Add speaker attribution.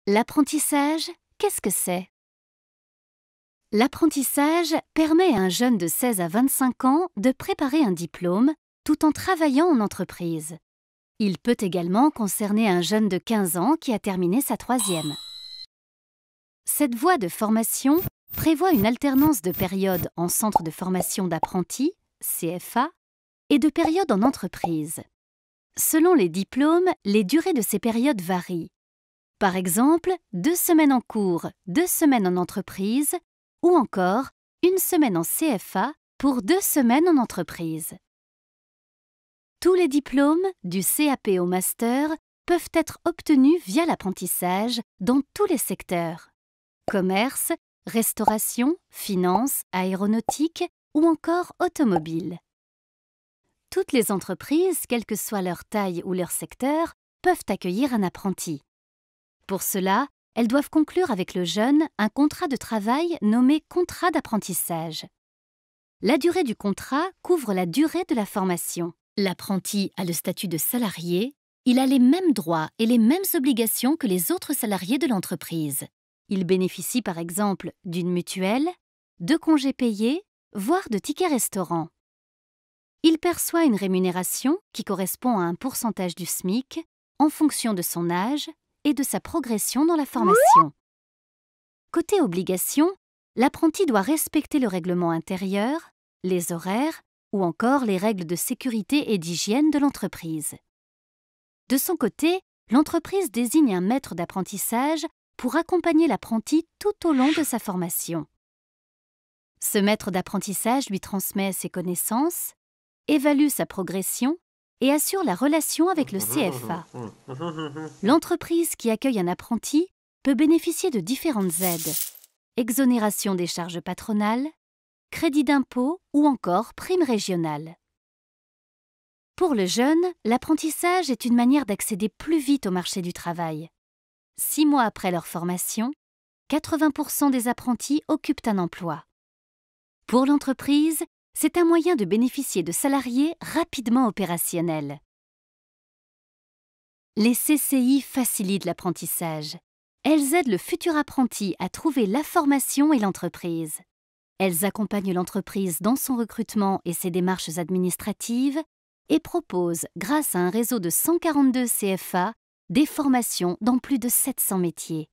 Speaker 1: L'apprentissage, qu'est-ce que c'est? L'apprentissage permet à un jeune de 16 à 25 ans de préparer un diplôme tout en travaillant en entreprise. Il peut également concerner un jeune de 15 ans qui a terminé sa troisième. Cette voie de formation prévoit une alternance de périodes en centre de formation d'apprentis, CFA, et de périodes en entreprise. Selon les diplômes, les durées de ces périodes varient. Par exemple, 2 semaines en cours, 2 semaines en entreprise, ou encore 1 semaine en CFA pour 2 semaines en entreprise. Tous les diplômes, du CAP au master, peuvent être obtenus via l'apprentissage dans tous les secteurs. Commerce, restauration, finance, aéronautique ou encore automobile. Toutes les entreprises, quelle que soit leur taille ou leur secteur, peuvent accueillir un apprenti. Pour cela, elles doivent conclure avec le jeune un contrat de travail nommé contrat d'apprentissage. La durée du contrat couvre la durée de la formation. L'apprenti a le statut de salarié, il a les mêmes droits et les mêmes obligations que les autres salariés de l'entreprise. Il bénéficie par exemple d'une mutuelle, de congés payés, voire de tickets restaurant. Il perçoit une rémunération qui correspond à un pourcentage du SMIC en fonction de son âge et de sa progression dans la formation. Côté obligation, l'apprenti doit respecter le règlement intérieur, les horaires ou encore les règles de sécurité et d'hygiène de l'entreprise. De son côté, l'entreprise désigne un maître d'apprentissage pour accompagner l'apprenti tout au long de sa formation. Ce maître d'apprentissage lui transmet ses connaissances, évalue sa progression et assure la relation avec le CFA. L'entreprise qui accueille un apprenti peut bénéficier de différentes aides, exonération des charges patronales, crédit d'impôt ou encore prime régionale. Pour le jeune, l'apprentissage est une manière d'accéder plus vite au marché du travail. 6 mois après leur formation, 80% des apprentis occupent un emploi. Pour l'entreprise, c'est un moyen de bénéficier de salariés rapidement opérationnels. Les CCI facilitent l'apprentissage. Elles aident le futur apprenti à trouver la formation et l'entreprise. Elles accompagnent l'entreprise dans son recrutement et ses démarches administratives et proposent, grâce à un réseau de 142 CFA, des formations dans plus de 700 métiers.